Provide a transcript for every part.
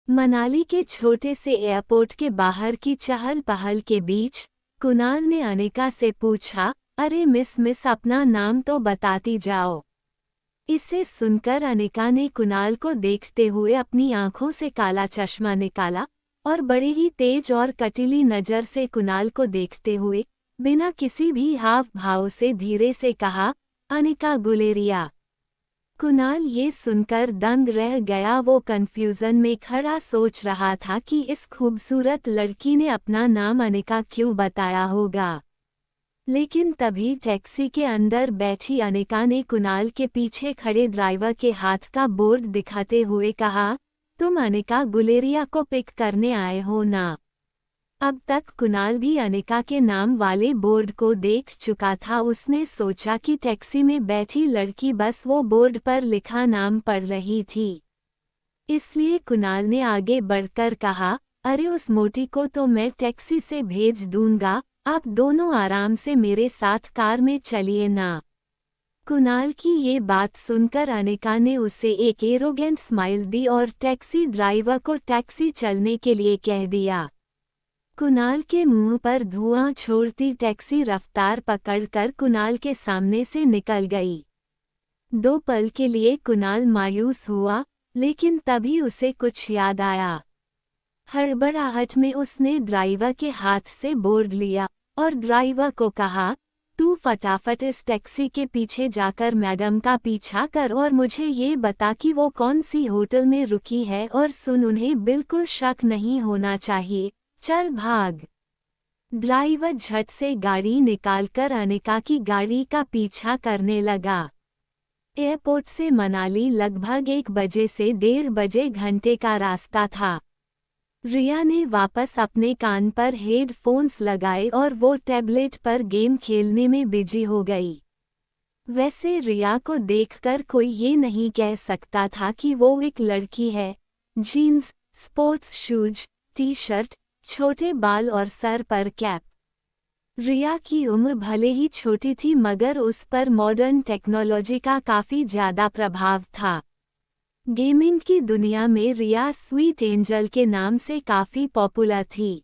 मनाली के छोटे से एयरपोर्ट के बाहर की चहल पहल के बीच कुणाल ने अनिका से पूछा, अरे मिस अपना नाम तो बताती जाओ। इसे सुनकर अनिका ने कुणाल को देखते हुए अपनी आंखों से काला चश्मा निकाला और बड़ी ही तेज और कटीली नज़र से कुणाल को देखते हुए बिना किसी भी हाव भाव से धीरे से कहा, अनिका गुलेरिया। कुणाल ये सुनकर दंग रह गया। वो कंफ्यूजन में खड़ा सोच रहा था कि इस खूबसूरत लड़की ने अपना नाम अनिका क्यों बताया होगा। लेकिन तभी टैक्सी के अंदर बैठी अनिका ने कुणाल के पीछे खड़े ड्राइवर के हाथ का बोर्ड दिखाते हुए कहा, तुम अनिका गुलेरिया को पिक करने आए हो ना। अब तक कुणाल भी अनिका के नाम वाले बोर्ड को देख चुका था। उसने सोचा कि टैक्सी में बैठी लड़की बस वो बोर्ड पर लिखा नाम पढ़ रही थी। इसलिए कुणाल ने आगे बढ़कर कहा, अरे उस मोटी को तो मैं टैक्सी से भेज दूंगा, आप दोनों आराम से मेरे साथ कार में चलिए ना। कुणाल की ये बात सुनकर अनिका ने उसे एक एरोगेंट स्माइल दी और टैक्सी ड्राइवर को टैक्सी चलने के लिए कह दिया। कुणाल के मुंह पर धुआं छोड़ती टैक्सी रफ्तार पकड़कर कुणाल के सामने से निकल गई। 2 पल के लिए कुणाल मायूस हुआ, लेकिन तभी उसे कुछ याद आया। हड़बड़ाहट में उसने ड्राइवर के हाथ से बोर्ड लिया और ड्राइवर को कहा, तू फटाफट इस टैक्सी के पीछे जाकर मैडम का पीछा कर और मुझे ये बता कि वो कौन सी होटल में रुकी है, और सुन, उन्हें बिल्कुल शक नहीं होना चाहिए, चल भाग। ड्राइवर झट से गाड़ी निकालकर अनिका की गाड़ी का पीछा करने लगा। एयरपोर्ट से मनाली लगभग 1 बजे से 1:30 बजे घंटे का रास्ता था। रिया ने वापस अपने कान पर हेडफोन्स लगाए और वो टैबलेट पर गेम खेलने में बिजी हो गई। वैसे रिया को देखकर कोई ये नहीं कह सकता था कि वो एक लड़की है। Jeans, sports shoes, T shirt, छोटे बाल और सर पर कैप। रिया की उम्र भले ही छोटी थी मगर उस पर मॉडर्न टेक्नोलॉजी का काफ़ी ज़्यादा प्रभाव था। गेमिंग की दुनिया में रिया स्वीट एंजल के नाम से काफ़ी पॉपुलर थी।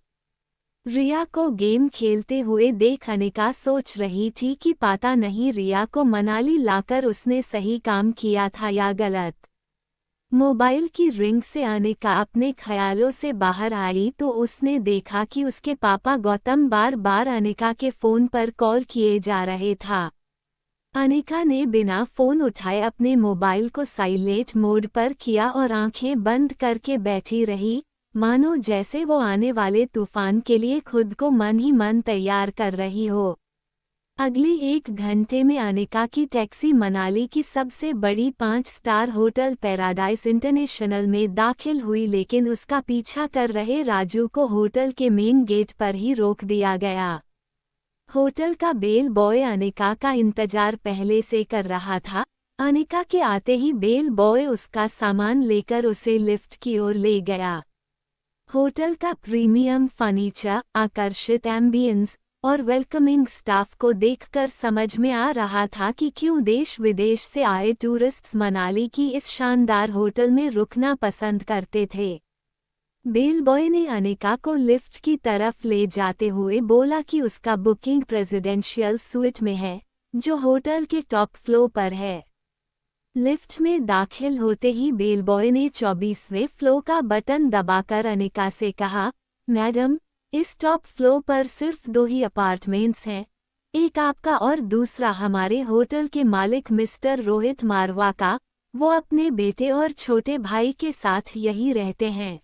रिया को गेम खेलते हुए देख अनिका सोच रही थी कि पता नहीं रिया को मनाली लाकर उसने सही काम किया था या गलत। मोबाइल की रिंग से अनिका अपने ख्यालों से बाहर आई तो उसने देखा कि उसके पापा गौतम बार बार अनिका के फ़ोन पर कॉल किए जा रहे था। अनिका ने बिना फ़ोन उठाए अपने मोबाइल को साइलेंट मोड पर किया और आंखें बंद करके बैठी रही, मानो जैसे वो आने वाले तूफान के लिए खुद को मन ही मन तैयार कर रही हो। अगले 1 घंटे में अनिका की टैक्सी मनाली की सबसे बड़ी 5 स्टार होटल पैराडाइज इंटरनेशनल में दाखिल हुई, लेकिन उसका पीछा कर रहे राजू को होटल के मेन गेट पर ही रोक दिया गया। होटल का बेल बॉय अनिका का इंतजार पहले से कर रहा था। अनिका के आते ही बेल बॉय उसका सामान लेकर उसे लिफ्ट की ओर ले गया। होटल का प्रीमियम फर्नीचर, आकर्षित एम्बियंस और वेलकमिंग स्टाफ को देखकर समझ में आ रहा था कि क्यों देश विदेश से आए टूरिस्ट्स मनाली की इस शानदार होटल में रुकना पसंद करते थे। बेल बॉय ने अनिका को लिफ्ट की तरफ ले जाते हुए बोला कि उसका बुकिंग प्रेसिडेंशियल स्वीट में है, जो होटल के टॉप फ्लोर पर है। लिफ्ट में दाखिल होते ही बेल बॉय ने 24वें फ्लोर का बटन दबाकर अनिका से कहा, मैडम, इस टॉप फ्लोर पर सिर्फ 2 ही अपार्टमेंट्स हैं, एक आपका और दूसरा हमारे होटल के मालिक मिस्टर रोहित मारवा का। वो अपने बेटे और छोटे भाई के साथ यही रहते हैं।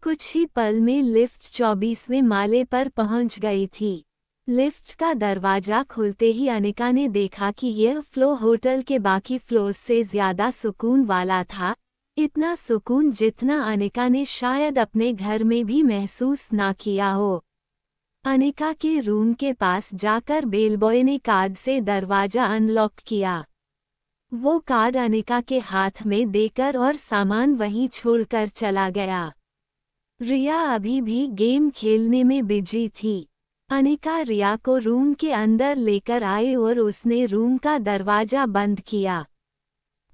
कुछ ही पल में लिफ्ट 24वें माले पर पहुंच गई थी। लिफ्ट का दरवाजा खुलते ही अनिका ने देखा कि यह फ्लोर होटल के बाकी फ्लोर्स से ज़्यादा सुकून वाला था, इतना सुकून जितना अनिका ने शायद अपने घर में भी महसूस ना किया हो। अनिका के रूम के पास जाकर बेल बॉय ने कार्ड से दरवाजा अनलॉक किया। वो कार्ड अनिका के हाथ में देकर और सामान वहीं छोड़कर चला गया। रिया अभी भी गेम खेलने में बिजी थी। अनिका रिया को रूम के अंदर लेकर आई और उसने रूम का दरवाजा बंद किया।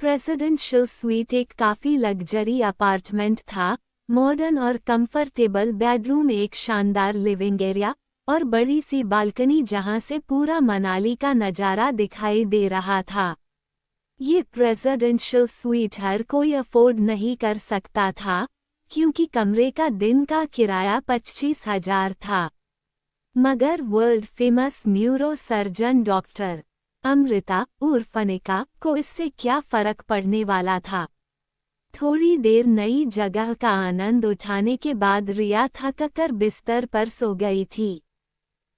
प्रेसिडेंशियल स्वीट एक काफ़ी लग्जरी अपार्टमेंट था, मॉडर्न और कंफर्टेबल बेडरूम, एक शानदार लिविंग एरिया और बड़ी सी बालकनी जहां से पूरा मनाली का नज़ारा दिखाई दे रहा था। ये प्रेसिडेंशियल स्वीट हर कोई अफोर्ड नहीं कर सकता था, क्योंकि कमरे का दिन का किराया 25,000 था। मगर world famous neuro surgeon doctor Amrita उर्फ अनिका को इससे क्या फर्क पड़ने वाला था। थोड़ी देर नई जगह का आनंद उठाने के बाद रिया थककर बिस्तर पर सो गई थी।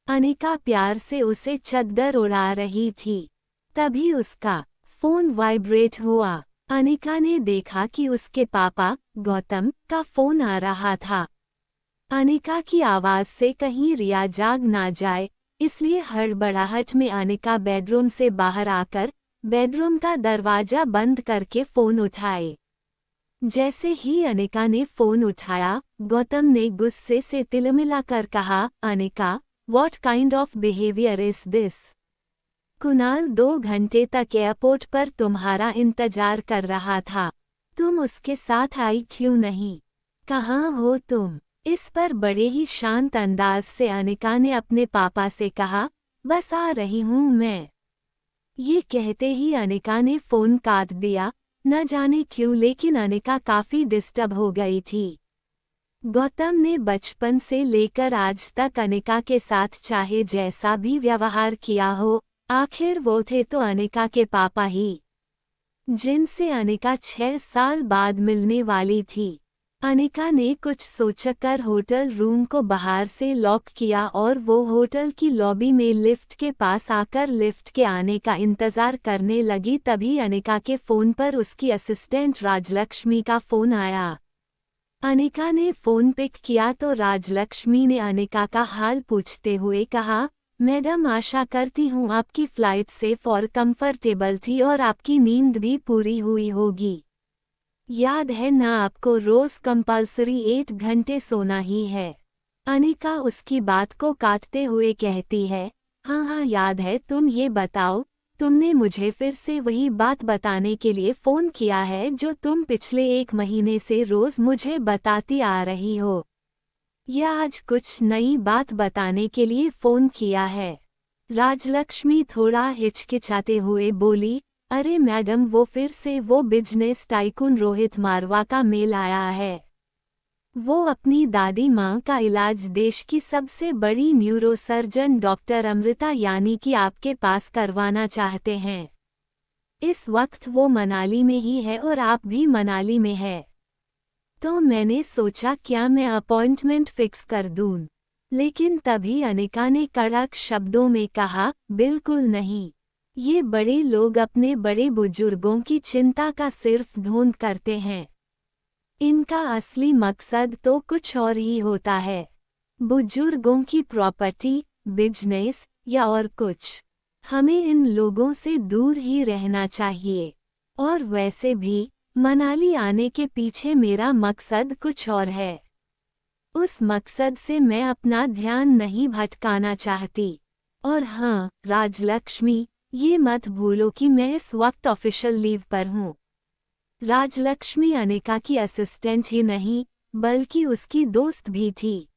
अनिका प्यार से उसे चद्दर उड़ा रही थी। तभी उसका फोन वाइब्रेट हुआ। अनिका ने देखा कि उसके पापा गौतम का फोन आ रहा था। अनिका की आवाज से कहीं रिया जाग ना जाए, इसलिए हड़बड़ाहट में अनिका बेडरूम से बाहर आकर बेडरूम का दरवाजा बंद करके फोन उठाए। जैसे ही अनिका ने फोन उठाया, गौतम ने गुस्से से तिलमिलाकर कहा, Anika, what kind of behaviour is this? Kunal 2 घंटे तक एयरपोर्ट पर तुम्हारा इंतजार कर रहा था। तुम उसके साथ आई क्यों नहीं? कहाँ हो तुम? इस पर बड़े ही शांत अंदाज से अनिका ने अपने पापा से कहा, बस आ रही हूँ मैं। ये कहते ही अनिका ने फोन काट दिया। न जाने क्यों, लेकिन अनिका काफी डिस्टर्ब हो गई थी। गौतम ने बचपन से लेकर आज तक अनिका के साथ चाहे जैसा भी व्यवहार किया हो, आखिर वो थे तो अनिका के पापा ही, जिनसे अनिका 6 साल बाद मिलने वाली थी। अनिका ने कुछ सोचकर होटल रूम को बाहर से लॉक किया और वो होटल की लॉबी में लिफ्ट के पास आकर लिफ्ट के आने का इंतजार करने लगी। तभी अनिका के फ़ोन पर उसकी असिस्टेंट राजलक्ष्मी का फ़ोन आया। अनिका ने फ़ोन पिक किया तो राजलक्ष्मी ने अनिका का हाल पूछते हुए कहा, मैडम, आशा करती हूँ आपकी फ़्लाइट सेफ और कंफर्टेबल थी और आपकी नींद भी पूरी हुई होगी। याद है ना आपको, रोज कंपल्सरी 8 घंटे सोना ही है। अनिका उसकी बात को काटते हुए कहती है, हाँ हाँ याद है। तुम ये बताओ, तुमने मुझे फिर से वही बात बताने के लिए फ़ोन किया है जो तुम पिछले 1 महीने से रोज़ मुझे बताती आ रही हो, या आज कुछ नई बात बताने के लिए फ़ोन किया है? राजलक्ष्मी थोड़ा हिचकिचाते हुए बोली, अरे मैडम, वो फिर से वो बिजनेस टाइकून रोहित मारवा का मेल आया है। वो अपनी दादी माँ का इलाज देश की सबसे बड़ी न्यूरोसर्जन डॉक्टर अमृता यानी कि आपके पास करवाना चाहते हैं। इस वक्त वो मनाली में ही है और आप भी मनाली में है। तो मैंने सोचा क्या मैं अपॉइंटमेंट फिक्स कर दूं। लेकिन तभी अनिका ने कड़क शब्दों में कहा, बिल्कुल नहीं। ये बड़े लोग अपने बड़े बुजुर्गों की चिंता का सिर्फ ढोंग करते हैं। इनका असली मकसद तो कुछ और ही होता है। बुजुर्गों की प्रॉपर्टी, बिजनेस या और कुछ। हमें इन लोगों से दूर ही रहना चाहिए। और वैसे भी मनाली आने के पीछे मेरा मकसद कुछ और है। उस मकसद से मैं अपना ध्यान नहीं भटकाना चाहती। और हाँ राजलक्ष्मी, ये मत भूलो कि मैं इस वक्त ऑफिशियल लीव पर हूँ। राजलक्ष्मी अनिका की असिस्टेंट ही नहीं, बल्कि उसकी दोस्त भी थी।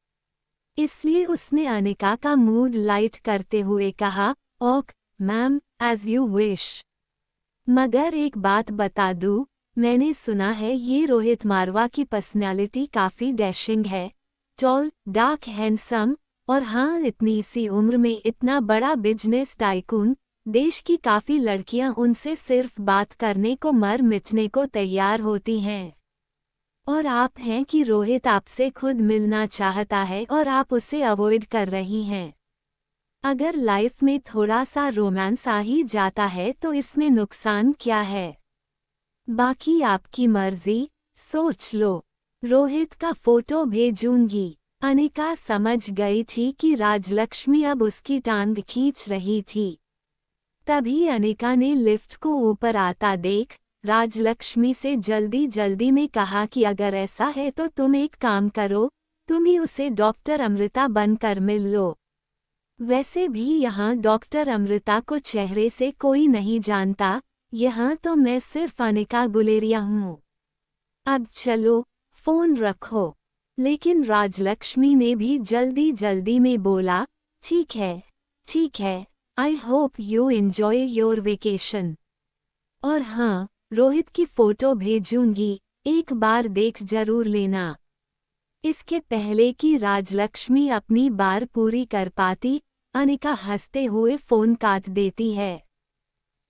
इसलिए उसने अनिका का मूड लाइट करते हुए कहा, okay ma'am, as you wish. मगर एक बात बता दूँ, मैंने सुना है ये रोहित मारवा की पर्सनैलिटी काफ़ी डैशिंग है, टॉल, डार्क, हैंडसम, और हाँ, इतनी सी उम्र में इतना बड़ा बिजनेस टाइकून। देश की काफ़ी लड़कियां उनसे सिर्फ बात करने को मर मिटने को तैयार होती हैं। और आप हैं कि रोहित आपसे खुद मिलना चाहता है और आप उसे अवॉइड कर रही हैं। अगर लाइफ में थोड़ा सा रोमांस आ ही जाता है तो इसमें नुकसान क्या है? बाकी आपकी मर्जी, सोच लो। रोहित का फोटो भेजूंगी। अनिका समझ गई थी कि राजलक्ष्मी अब उसकी टांग खींच रही थी। तभी अनिका ने लिफ्ट को ऊपर आता देख राजलक्ष्मी से जल्दी जल्दी में कहा कि अगर ऐसा है तो तुम एक काम करो, तुम ही उसे डॉक्टर अमृता बनकर मिल लो। वैसे भी यहाँ डॉक्टर अमृता को चेहरे से कोई नहीं जानता, यहाँ तो मैं सिर्फ अनिका गुलेरिया हूँ। अब चलो, फोन रखो। लेकिन राजलक्ष्मी ने भी जल्दी जल्दी में बोला, ठीक है, I hope you enjoy your vacation. और हाँ, रोहित की फोटो भेजूंगी, एक बार देख जरूर लेना। इसके पहले कि राजलक्ष्मी अपनी बार पूरी कर पाती, अनिका हंसते हुए फोन काट देती है।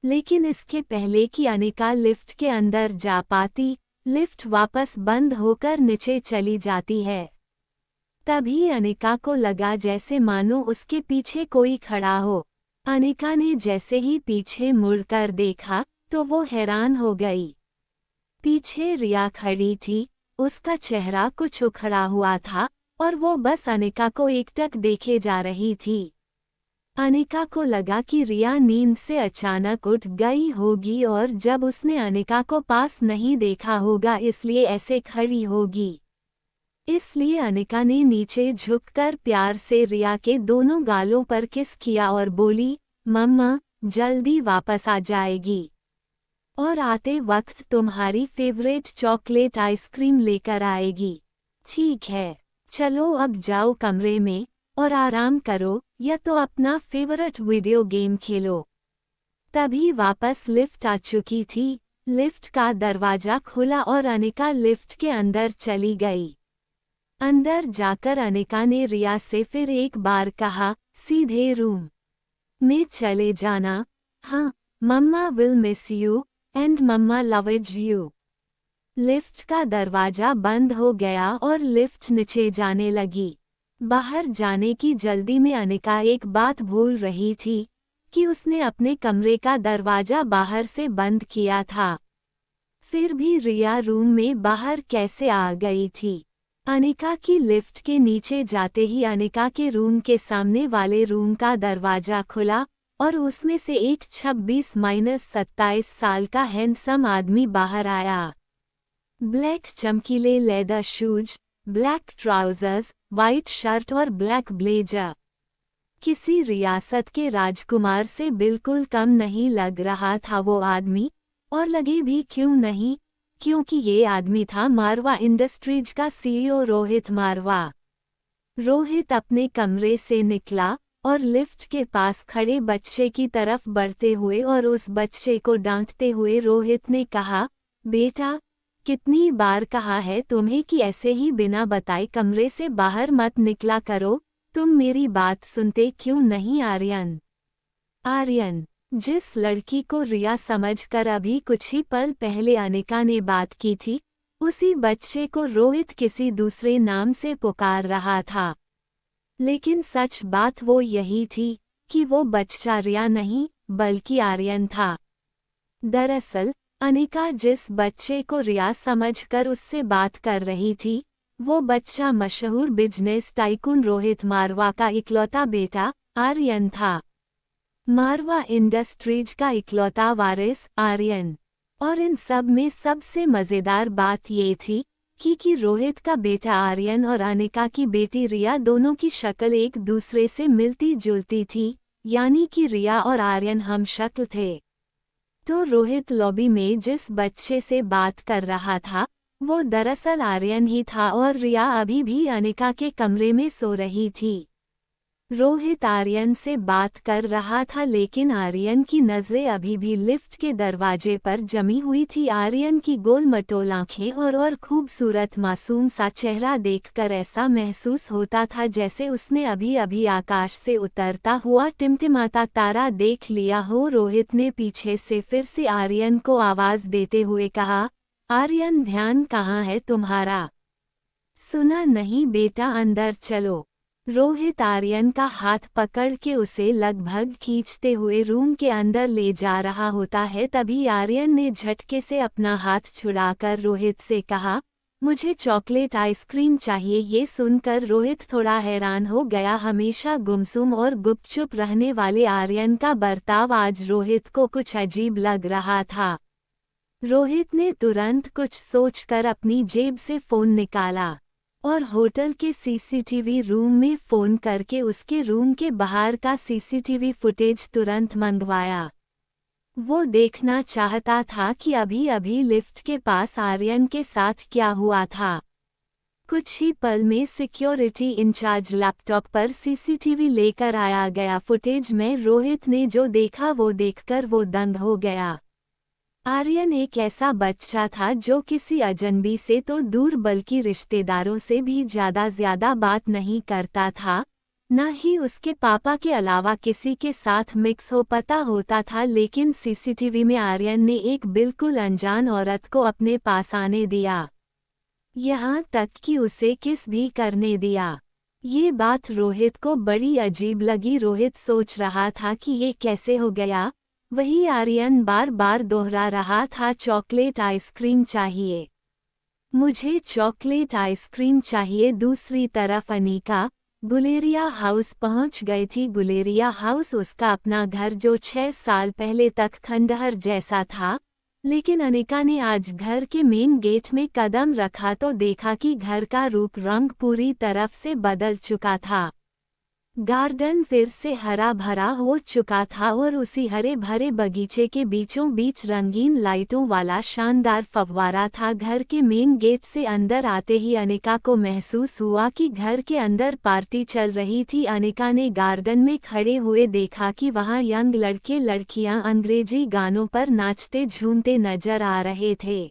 लेकिन इसके पहले कि अनिका लिफ्ट के अंदर जा पाती, लिफ्ट वापस बंद होकर नीचे चली जाती है। तभी अनिका को लगा जैसे मानो उसके पीछे कोई खड़ा हो। अनिका ने जैसे ही पीछे मुड़कर देखा तो वो हैरान हो गई। पीछे रिया खड़ी थी, उसका चेहरा कुछ उखड़ा हुआ था और वो बस अनिका को एकटक देखे जा रही थी। अनिका को लगा कि रिया नींद से अचानक उठ गई होगी और जब उसने अनिका को पास नहीं देखा होगा इसलिए ऐसे खड़ी होगी। इसलिए अनिका ने नीचे झुककर प्यार से रिया के दोनों गालों पर किस किया और बोली, मम्मा जल्दी वापस आ जाएगी और आते वक्त तुम्हारी फेवरेट चॉकलेट आइसक्रीम लेकर आएगी। ठीक है, चलो अब जाओ कमरे में और आराम करो या तो अपना फेवरेट वीडियो गेम खेलो। तभी वापस लिफ्ट आ चुकी थी, लिफ्ट का दरवाजा खुला और अनिका लिफ्ट के अंदर चली गई। अंदर जाकर अनिका ने रिया से फिर एक बार कहा, सीधे रूम में चले जाना। हाँ, mamma will miss you and mamma loves you. Lift का दरवाजा बंद हो गया और लिफ्ट नीचे जाने लगी। बाहर जाने की जल्दी में अनिका एक बात भूल रही थी कि उसने अपने कमरे का दरवाजा बाहर से बंद किया था। फिर भी रिया रूम में बाहर कैसे आ गई थी? अनिका की लिफ्ट के नीचे जाते ही अनिका के रूम के सामने वाले रूम का दरवाजा खुला और उसमें से एक 26-27 साल का हैंडसम आदमी बाहर आया। ब्लैक चमकीले leather shoes, black trousers, white shirt और ब्लैक ब्लेजर। किसी रियासत के राजकुमार से बिल्कुल कम नहीं लग रहा था वो आदमी, और लगे भी क्यों नहीं, क्योंकि ये आदमी था मारवा इंडस्ट्रीज का सीईओ रोहित मारवा। रोहित अपने कमरे से निकला और लिफ्ट के पास खड़े बच्चे की तरफ बढ़ते हुए और उस बच्चे को डांटते हुए रोहित ने कहा, बेटा, कितनी बार कहा है तुम्हें कि ऐसे ही बिना बताए कमरे से बाहर मत निकला करो, तुम मेरी बात सुनते क्यों नहीं आर्यन? आर्यन, जिस लड़की को रिया समझकर अभी कुछ ही पल पहले अनिका ने बात की थी, उसी बच्चे को रोहित किसी दूसरे नाम से पुकार रहा था। लेकिन सच बात वो यही थी कि वो बच्चा रिया नहीं बल्कि आर्यन था। दरअसल अनिका जिस बच्चे को रिया समझकर उससे बात कर रही थी, वो बच्चा मशहूर बिजनेस टाइकून रोहित मारवा का इकलौता बेटा आर्यन था। मारवा इंडस्ट्रीज का इकलौता वारिस आर्यन। और इन सब में सबसे मज़ेदार बात ये थी कि रोहित का बेटा आर्यन और अनिका की बेटी रिया दोनों की शक्ल एक दूसरे से मिलती जुलती थी, यानी कि रिया और आर्यन हम शक्ल थे। तो रोहित लॉबी में जिस बच्चे से बात कर रहा था, वो दरअसल आर्यन ही था और रिया अभी भी अनिका के कमरे में सो रही थी। रोहित आर्यन से बात कर रहा था लेकिन आर्यन की नज़रें अभी भी लिफ्ट के दरवाजे पर जमी हुई थी। आर्यन की गोल मटोल आंखें और खूबसूरत मासूम सा चेहरा देखकर ऐसा महसूस होता था जैसे उसने अभी अभी आकाश से उतरता हुआ टिमटिमाता तारा देख लिया हो। रोहित ने पीछे से फिर से आर्यन को आवाज़ देते हुए कहा, आर्यन, ध्यान कहाँ है तुम्हारा? सुना नहीं बेटा, अंदर चलो। रोहित आर्यन का हाथ पकड़ के उसे लगभग खींचते हुए रूम के अंदर ले जा रहा होता है। तभी आर्यन ने झटके से अपना हाथ छुड़ाकर रोहित से कहा, मुझे चॉकलेट आइसक्रीम चाहिए। ये सुनकर रोहित थोड़ा हैरान हो गया। हमेशा गुमसुम और गुपचुप रहने वाले आर्यन का बर्ताव आज रोहित को कुछ अजीब लग रहा था। रोहित ने तुरंत कुछ सोचकर अपनी जेब से फ़ोन निकाला और होटल के सीसीटीवी रूम में फ़ोन करके उसके रूम के बाहर का सीसीटीवी फुटेज तुरंत मंगवाया। वो देखना चाहता था कि अभी अभी लिफ्ट के पास आर्यन के साथ क्या हुआ था। कुछ ही पल में सिक्योरिटी इंचार्ज लैपटॉप पर सीसीटीवी लेकर आया गया फुटेज में रोहित ने जो देखा वो देखकर वो दंग हो गया। आर्यन एक ऐसा बच्चा था जो किसी अजनबी से तो दूर बल्कि रिश्तेदारों से भी ज्यादा बात नहीं करता था, न ही उसके पापा के अलावा किसी के साथ मिक्स हो पता होता था। लेकिन सीसीटीवी में आर्यन ने एक बिल्कुल अनजान औरत को अपने पास आने दिया, यहाँ तक कि उसे किस भी करने दिया। ये बात रोहित को बड़ी अजीब लगी। रोहित सोच रहा था कि ये कैसे हो गया। वही आर्यन बार बार दोहरा रहा था, चॉकलेट आइसक्रीम चाहिए, मुझे चॉकलेट आइसक्रीम चाहिए। दूसरी तरफ अनिका गुलेरिया हाउस पहुंच गई थी। गुलेरिया हाउस उसका अपना घर जो 6 साल पहले तक खंडहर जैसा था, लेकिन अनिका ने आज घर के मेन गेट में कदम रखा तो देखा कि घर का रूप रंग पूरी तरफ से बदल चुका था। गार्डन फिर से हरा भरा हो चुका था और उसी हरे भरे बगीचे के बीचों बीच रंगीन लाइटों वाला शानदार फव्वारा था। घर के मेन गेट से अंदर आते ही अनिका को महसूस हुआ कि घर के अंदर पार्टी चल रही थी। अनिका ने गार्डन में खड़े हुए देखा कि वहां यंग लड़के लड़कियां अंग्रेजी गानों पर नाचते झूमते नजर आ रहे थे।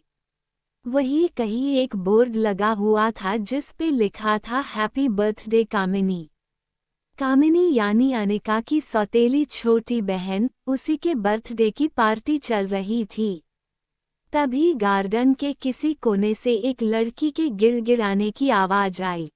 वहीं कहीं एक बोर्ड लगा हुआ था जिस पे लिखा था हैप्पी बर्थडे कामिनी। कामिनी यानी अनिका की सौतेली छोटी बहन, उसी के बर्थडे की पार्टी चल रही थी। तभी गार्डन के किसी कोने से एक लड़की के गिड़गिड़ाने की आवाज आई।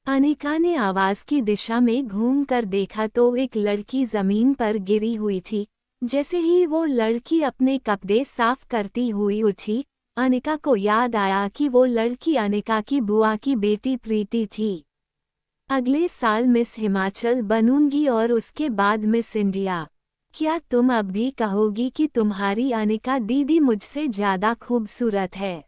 अनिका ने आवाज की दिशा में घूमकर देखा तो एक लड़की जमीन पर गिरी हुई थी। जैसे ही वो लड़की अपने कपड़े साफ करती हुई उठी, अनिका को याद आया कि वो लड़की अनिका की बुआ की बेटी प्रीति थी। अगले साल मिस हिमाचल बनूंगी और उसके बाद मिस इंडिया। क्या तुम अब भी कहोगी कि तुम्हारी अनिका दीदी मुझसे ज्यादा खूबसूरत है?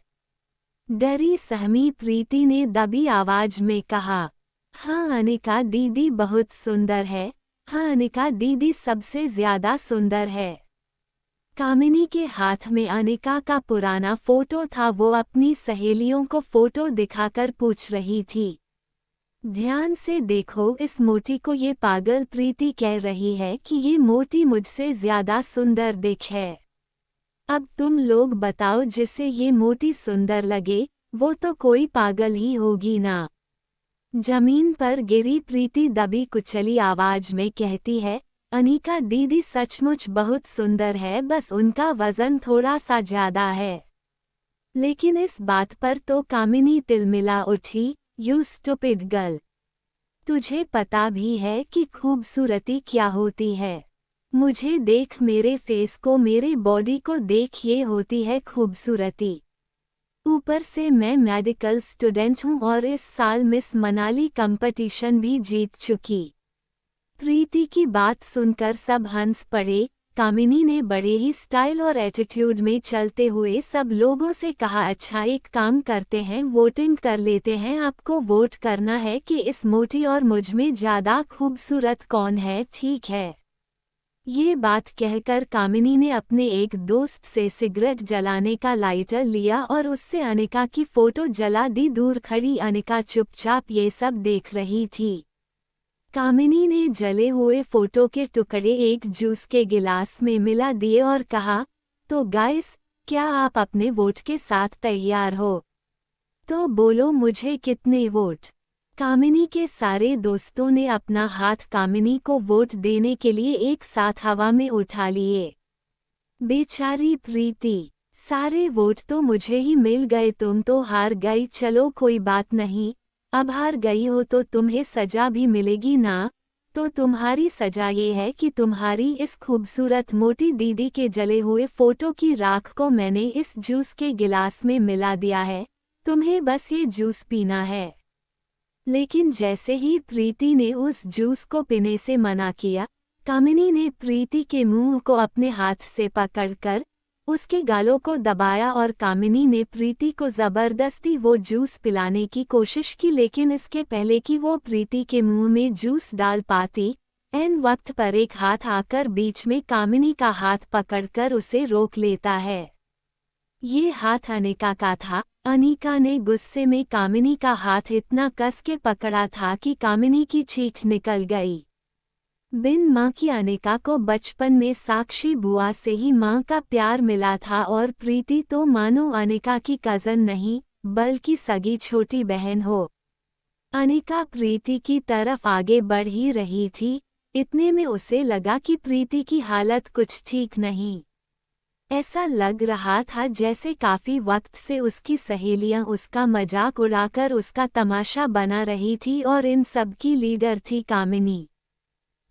डरी सहमी प्रीति ने दबी आवाज में कहा। हाँ अनिका दीदी बहुत सुंदर है, हाँ अनिका दीदी सबसे ज्यादा सुंदर है। कामिनी के हाथ में अनिका का पुराना फोटो था। वो अपनी सहेलियों को फोटो दिखाकर पूछ रही थी, ध्यान से देखो इस मोटी को। ये पागल प्रीति कह रही है कि ये मोटी मुझसे ज्यादा सुंदर दिखे। अब तुम लोग बताओ, जिसे ये मोटी सुंदर लगे वो तो कोई पागल ही होगी ना। जमीन पर गिरी प्रीति दबी कुचली आवाज में कहती है, अनिका दीदी सचमुच बहुत सुंदर है, बस उनका वजन थोड़ा सा ज्यादा है। लेकिन इस बात पर तो कामिनी तिलमिला उठी, यू स्टूपिड गर्ल, तुझे पता भी है कि खूबसूरती क्या होती है? मुझे देख, मेरे फेस को, मेरे बॉडी को देख, ये होती है खूबसूरती। ऊपर से मैं मेडिकल स्टूडेंट हूँ और इस साल मिस मनाली कंपटीशन भी जीत चुकी। प्रीति की बात सुनकर सब हंस पड़े। कामिनी ने बड़े ही स्टाइल और एटीट्यूड में चलते हुए सब लोगों से कहा, अच्छा एक काम करते हैं, वोटिंग कर लेते हैं। आपको वोट करना है कि इस मोटी और मुझ में ज्यादा खूबसूरत कौन है, ठीक है? ये बात कहकर कामिनी ने अपने एक दोस्त से सिगरेट जलाने का लाइटर लिया और उससे अनिका की फोटो जला दी। दूर खड़ी अनिका चुपचाप ये सब देख रही थी। कामिनी ने जले हुए फोटो के टुकड़े एक जूस के गिलास में मिला दिए और कहा, तो गाइस, क्या आप अपने वोट के साथ तैयार हो? तो बोलो मुझे कितने वोट? कामिनी के सारे दोस्तों ने अपना हाथ कामिनी को वोट देने के लिए एक साथ हवा में उठा लिए। बेचारी प्रीति, सारे वोट तो मुझे ही मिल गए, तुम तो हार गई। चलो कोई बात नहीं, अब हार गई हो तो तुम्हें सजा भी मिलेगी ना। तो तुम्हारी सजा ये है कि तुम्हारी इस खूबसूरत मोटी दीदी के जले हुए फोटो की राख को मैंने इस जूस के गिलास में मिला दिया है, तुम्हें बस ये जूस पीना है। लेकिन जैसे ही प्रीति ने उस जूस को पीने से मना किया, कामिनी ने प्रीति के मुंह को अपने हाथ से पकड़कर उसके गालों को दबाया और कामिनी ने प्रीति को जबरदस्ती वो जूस पिलाने की कोशिश की। लेकिन इसके पहले कि वो प्रीति के मुंह में जूस डाल पाती, ऐन वक्त पर एक हाथ आकर बीच में कामिनी का हाथ पकड़कर उसे रोक लेता है। ये हाथ अनिका का था। अनिका ने गुस्से में कामिनी का हाथ इतना कस के पकड़ा था कि कामिनी की चीख निकल गई। बिन माँ की अनिका को बचपन में साक्षी बुआ से ही माँ का प्यार मिला था और प्रीति तो मानो अनिका की कज़न नहीं बल्कि सगी छोटी बहन हो। अनिका प्रीति की तरफ आगे बढ़ ही रही थी, इतने में उसे लगा कि प्रीति की हालत कुछ ठीक नहीं। ऐसा लग रहा था जैसे काफी वक्त से उसकी सहेलियां उसका मजाक उड़ाकर उसका तमाशा बना रही थी और इन सब की लीडर थी कामिनी।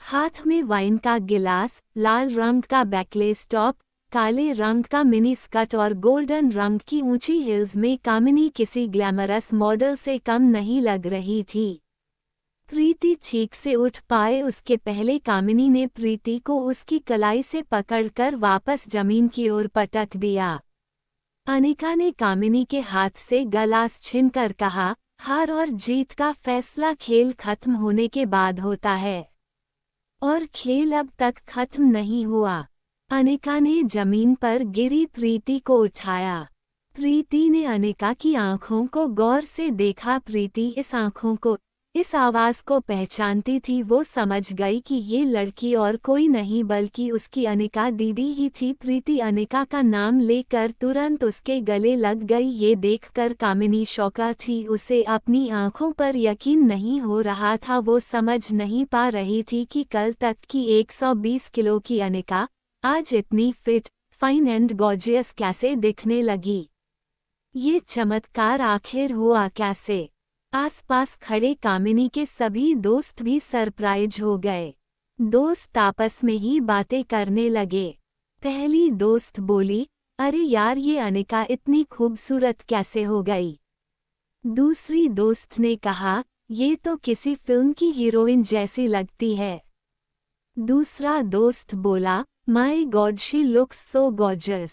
हाथ में वाइन का गिलास, लाल रंग का बैकलेस टॉप, काले रंग का मिनी स्कर्ट और गोल्डन रंग की ऊंची हील्स में कामिनी किसी ग्लैमरस मॉडल से कम नहीं लग रही थी। प्रीति ठीक से उठ पाए उसके पहले कामिनी ने प्रीति को उसकी कलाई से पकड़कर वापस जमीन की ओर पटक दिया। अनिका ने कामिनी के हाथ से गिलास छीनकर कहा, हार और जीत का फैसला खेल खत्म होने के बाद होता है और खेल अब तक खत्म नहीं हुआ। अनिका ने जमीन पर गिरी प्रीति को उठाया। प्रीति ने अनिका की आंखों को गौर से देखा। प्रीति इस आंखों को, इस आवाज को पहचानती थी। वो समझ गई कि ये लड़की और कोई नहीं बल्कि उसकी अनिका दीदी ही थी। प्रीति अनिका का नाम लेकर तुरंत उसके गले लग गई। ये देखकर कामिनी शौका थी, उसे अपनी आंखों पर यकीन नहीं हो रहा था। वो समझ नहीं पा रही थी कि कल तक की 120 किलो की अनिका आज इतनी फिट, फाइन एंड गॉर्जियस कैसे दिखने लगी। ये चमत्कार आखिर हुआ कैसे। आसपास खड़े कामिनी के सभी दोस्त भी सरप्राइज हो गए। दोस्त आपस में ही बातें करने लगे। पहली दोस्त बोली, अरे यार ये अनिका इतनी खूबसूरत कैसे हो गई। दूसरी दोस्त ने कहा, ये तो किसी फिल्म की हीरोइन जैसी लगती है। दूसरा दोस्त बोला, my God she looks so gorgeous.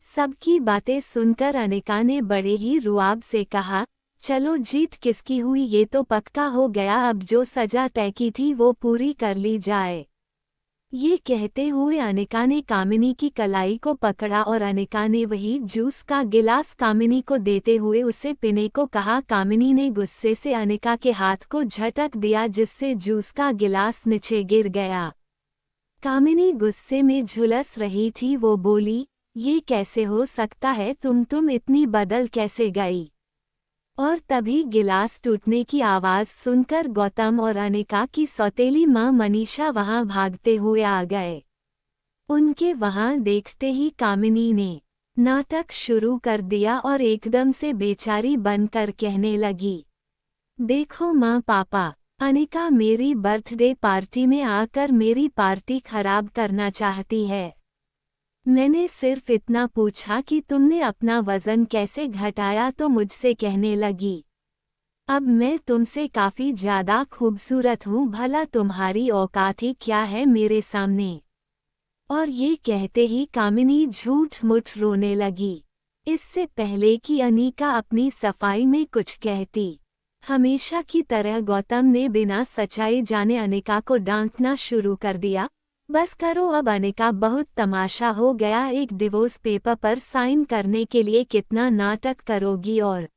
सबकी बातें सुनकर अनिका ने बड़े ही रुआब से कहा, चलो जीत किसकी हुई ये तो पक्का हो गया, अब जो सजा तय की थी वो पूरी कर ली जाए। ये कहते हुए अनिका ने कामिनी की कलाई को पकड़ा और अनिका ने वही जूस का गिलास कामिनी को देते हुए उसे पीने को कहा। कामिनी ने गुस्से से अनिका के हाथ को झटक दिया जिससे जूस का गिलास नीचे गिर गया। कामिनी गुस्से में झुलस रही थी। वो बोली, ये कैसे हो सकता है, तुम इतनी बदल कैसे गई। और तभी गिलास टूटने की आवाज सुनकर गौतम और अनिका की सौतेली मां मनीषा वहां भागते हुए आ गए। उनके वहां देखते ही कामिनी ने नाटक शुरू कर दिया और एकदम से बेचारी बनकर कहने लगी, देखो मां पापा, अनिका मेरी बर्थडे पार्टी में आकर मेरी पार्टी खराब करना चाहती है। मैंने सिर्फ इतना पूछा कि तुमने अपना वजन कैसे घटाया तो मुझसे कहने लगी, अब मैं तुमसे काफी ज्यादा खूबसूरत हूँ, भला तुम्हारी औकात ही क्या है मेरे सामने। और ये कहते ही कामिनी झूठ मूठ रोने लगी। इससे पहले कि अनिका अपनी सफाई में कुछ कहती, हमेशा की तरह गौतम ने बिना सच्चाई जाने अनिका को डांटना शुरू कर दिया, बस करो अब अनिका, बहुत तमाशा हो गया। एक डिवोर्स पेपर पर साइन करने के लिए कितना नाटक करोगी, और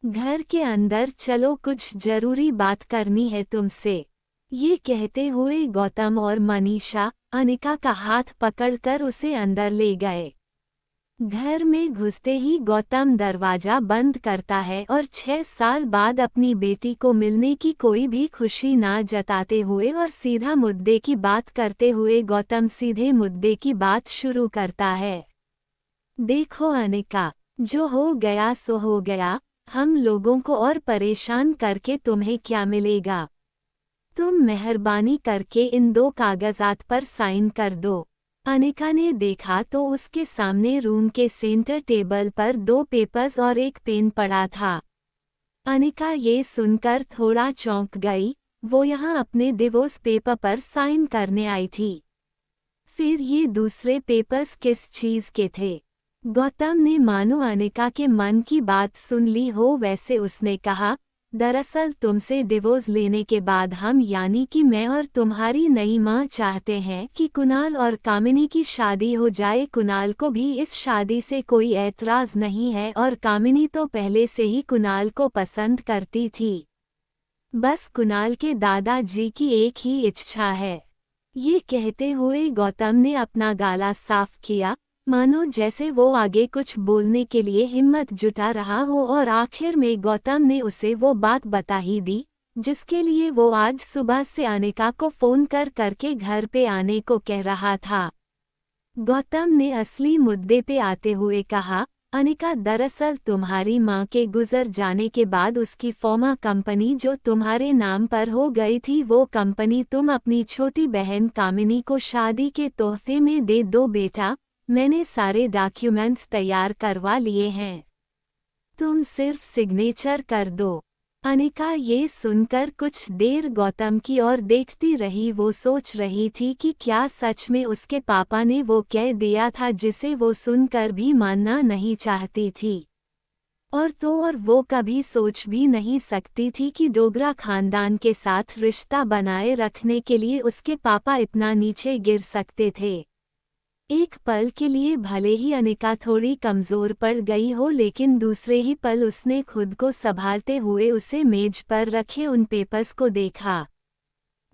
घर के अंदर चलो, कुछ जरूरी बात करनी है तुमसे। ये कहते हुए गौतम और मनीषा अनिका का हाथ पकड़कर उसे अंदर ले गए। घर में घुसते ही गौतम दरवाजा बंद करता है और 6 साल बाद अपनी बेटी को मिलने की कोई भी खुशी ना जताते हुए और सीधा मुद्दे की बात करते हुए गौतम सीधे मुद्दे की बात शुरू करता है। देखो अनिका, जो हो गया सो हो गया, हम लोगों को और परेशान करके तुम्हें क्या मिलेगा। तुम मेहरबानी करके इन 2 कागजात पर साइन कर दो। अनिका ने देखा तो उसके सामने रूम के सेंटर टेबल पर 2 पेपर्स और एक पेन पड़ा था। अनिका ये सुनकर थोड़ा चौंक गई। वो यहाँ अपने डिवोर्स पेपर पर साइन करने आई थी। फिर ये दूसरे पेपर्स किस चीज के थे। गौतम ने मानो अनिका के मन की बात सुन ली हो वैसे उसने कहा, दरअसल तुमसे डिवोर्स लेने के बाद हम यानी कि मैं और तुम्हारी नई माँ चाहते हैं कि कुणाल और कामिनी की शादी हो जाए। कुणाल को भी इस शादी से कोई ऐतराज़ नहीं है और कामिनी तो पहले से ही कुणाल को पसंद करती थी। बस कुणाल के दादाजी की एक ही इच्छा है। ये कहते हुए गौतम ने अपना गला साफ किया, मानो जैसे वो आगे कुछ बोलने के लिए हिम्मत जुटा रहा हो, और आखिर में गौतम ने उसे वो बात बता ही दी जिसके लिए वो आज सुबह से अनिका को फोन करके घर पे आने को कह रहा था। गौतम ने असली मुद्दे पे आते हुए कहा, अनिका, दरअसल तुम्हारी माँ के गुजर जाने के बाद उसकी फॉर्मा कंपनी जो तुम्हारे नाम पर हो गई थी, वो कंपनी तुम अपनी छोटी बहन कामिनी को शादी के तोहफे में दे दो बेटा। मैंने सारे डॉक्यूमेंट्स तैयार करवा लिए हैं, तुम सिर्फ सिग्नेचर कर दो। अनिका ये सुनकर कुछ देर गौतम की ओर देखती रही। वो सोच रही थी कि क्या सच में उसके पापा ने वो कह दिया था जिसे वो सुनकर भी मानना नहीं चाहती थी। और वो कभी सोच भी नहीं सकती थी कि डोगरा खानदान के साथ रिश्ता बनाए रखने के लिए उसके पापा इतना नीचे गिर सकते थे। एक पल के लिए भले ही अनिका थोड़ी कमज़ोर पड़ गई हो, लेकिन दूसरे ही पल उसने खुद को संभालते हुए उसे मेज पर रखे उन पेपर्स को देखा।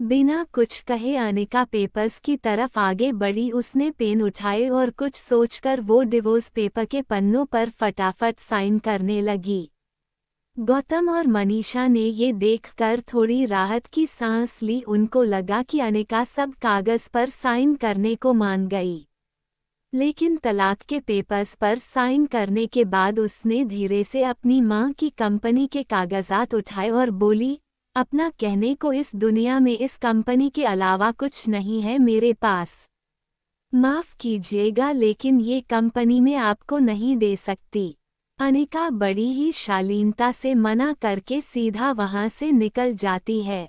बिना कुछ कहे अनिका पेपर्स की तरफ आगे बढ़ी। उसने पेन उठाए और कुछ सोचकर वो डिवोर्स पेपर के पन्नों पर फटाफट साइन करने लगी। गौतम और मनीषा ने ये देखकर थोड़ी राहत की सांस ली। उनको लगा कि अनिका सब कागज़ पर साइन करने को मान गई, लेकिन तलाक के पेपर्स पर साइन करने के बाद उसने धीरे से अपनी मां की कंपनी के कागजात उठाए और बोली, अपना कहने को इस दुनिया में इस कंपनी के अलावा कुछ नहीं है मेरे पास। माफ़ कीजिएगा, लेकिन ये कंपनी मैं आपको नहीं दे सकती। अनिका बड़ी ही शालीनता से मना करके सीधा वहां से निकल जाती है।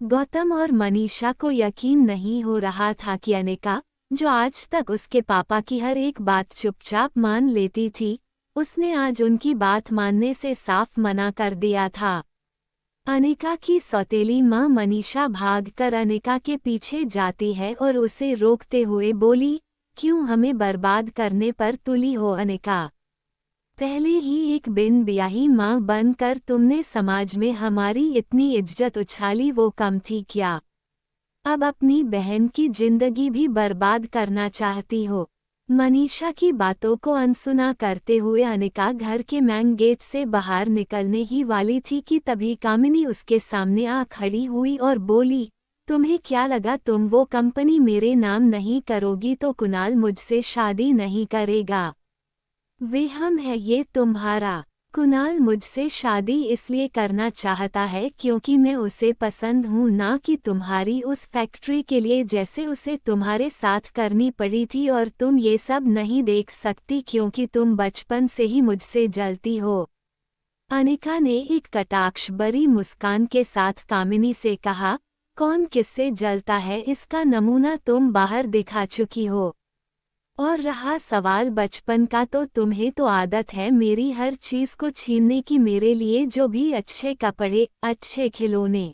गौतम और मनीषा को यकीन नहीं हो रहा था कि अनिका, जो आज तक उसके पापा की हर एक बात चुपचाप मान लेती थी, उसने आज उनकी बात मानने से साफ मना कर दिया था। अनिका की सौतेली माँ मनीषा भागकर अनिका के पीछे जाती है और उसे रोकते हुए बोली, क्यों हमें बर्बाद करने पर तुली हो अनिका? पहले ही एक बिन ब्याही माँ बनकर तुमने समाज में हमारी इतनी इज्जत उछाली, वो कम थी क्या? अब अपनी बहन की जिंदगी भी बर्बाद करना चाहती हो? मनीषा की बातों को अनसुना करते हुए अनिका घर के मेन गेट से बाहर निकलने ही वाली थी कि तभी कामिनी उसके सामने आ खड़ी हुई और बोली, तुम्हें क्या लगा तुम वो कंपनी मेरे नाम नहीं करोगी तो कुणाल मुझसे शादी नहीं करेगा? वेहम है ये तुम्हारा। कुणाल मुझसे शादी इसलिए करना चाहता है क्योंकि मैं उसे पसंद हूँ, ना कि तुम्हारी उस फैक्ट्री के लिए जैसे उसे तुम्हारे साथ करनी पड़ी थी। और तुम ये सब नहीं देख सकती क्योंकि तुम बचपन से ही मुझसे जलती हो। अनिका ने एक कटाक्ष भरी मुस्कान के साथ कामिनी से कहा, कौन किससे जलता है इसका नमूना तुम बाहर दिखा चुकी हो। और रहा सवाल बचपन का, तो तुम्हें तो आदत है मेरी हर चीज को छीनने की। मेरे लिए जो भी अच्छे कपड़े, अच्छे खिलौने,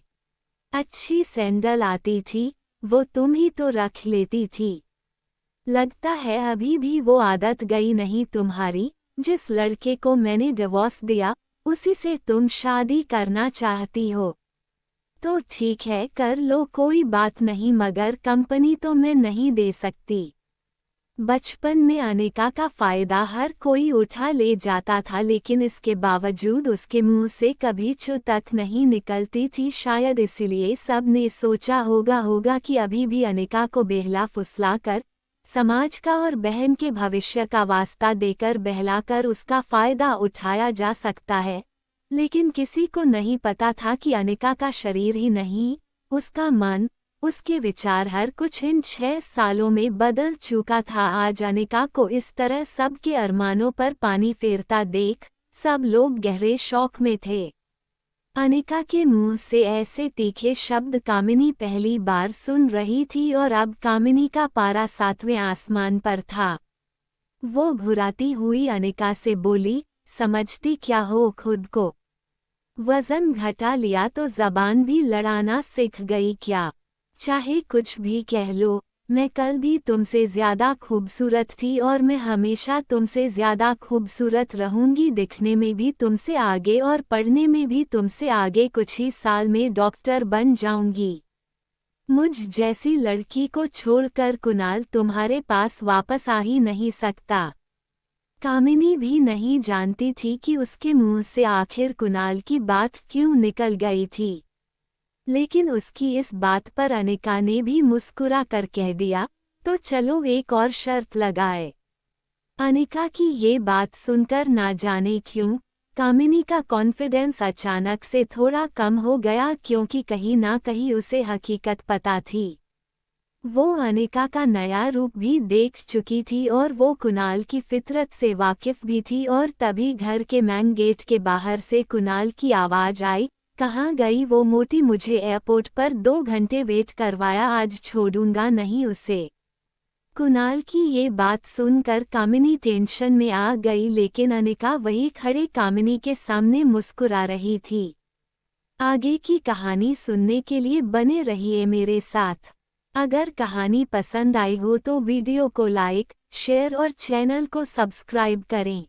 अच्छी सैंडल आती थी, वो तुम ही तो रख लेती थी। लगता है अभी भी वो आदत गई नहीं तुम्हारी। जिस लड़के को मैंने डिवोर्स दिया, उसी से तुम शादी करना चाहती हो। तो ठीक है, कर लो, कोई बात नहीं, मगर कंपनी तो मैं नहीं दे सकती। बचपन में अनिका का फायदा हर कोई उठा ले जाता था, लेकिन इसके बावजूद उसके मुंह से कभी चू तक नहीं निकलती थी। शायद इसलिए सब ने सोचा होगा कि अभी भी अनिका को बेहला फुसलाकर, समाज का और बहन के भविष्य का वास्ता देकर बहलाकर उसका फायदा उठाया जा सकता है। लेकिन किसी को नहीं पता था कि अनिका का शरीर ही नहीं, उसका मन, उसके विचार हर कुछ इन 6 सालों में बदल चुका था। आज अनिका को इस तरह सबके अरमानों पर पानी फेरता देख सब लोग गहरे शौक में थे। अनिका के मुंह से ऐसे तीखे शब्द कामिनी पहली बार सुन रही थी और अब कामिनी का पारा 7वें आसमान पर था। वो घुराती हुई अनिका से बोली, समझती क्या हो खुद को? वजन घटा लिया तो जबान भी लड़ाना सीख गई क्या? चाहे कुछ भी कह लो, मैं कल भी तुमसे ज़्यादा खूबसूरत थी और मैं हमेशा तुमसे ज़्यादा खूबसूरत रहूंगी, दिखने में भी तुमसे आगे और पढ़ने में भी तुमसे आगे, कुछ ही साल में डॉक्टर बन जाऊंगी। मुझ जैसी लड़की को छोड़कर कुणाल तुम्हारे पास वापस आ ही नहीं सकता। कामिनी भी नहीं जानती थी कि उसके मुंह से आखिर कुणाल की बात क्यों निकल गई थी, लेकिन उसकी इस बात पर अनिका ने भी मुस्कुरा कर कह दिया, तो चलो एक और शर्त लगाए। अनिका की ये बात सुनकर ना जाने क्यों कामिनी का कॉन्फिडेंस अचानक से थोड़ा कम हो गया, क्योंकि कहीं ना कहीं उसे हकीकत पता थी। वो अनिका का नया रूप भी देख चुकी थी और वो कुणाल की फितरत से वाकिफ भी थी। और तभी घर के मैन गेट के बाहर से कुणाल की आवाज़ आई, कहाँ गई वो मोटी? मुझे एयरपोर्ट पर 2 घंटे वेट करवाया, आज छोड़ूंगा नहीं उसे। कुणाल की ये बात सुनकर कामिनी टेंशन में आ गई, लेकिन अनिका वही खड़े कामिनी के सामने मुस्कुरा रही थी। आगे की कहानी सुनने के लिए बने रहिए मेरे साथ। अगर कहानी पसंद आई हो तो वीडियो को लाइक, शेयर और चैनल को सब्सक्राइब करें।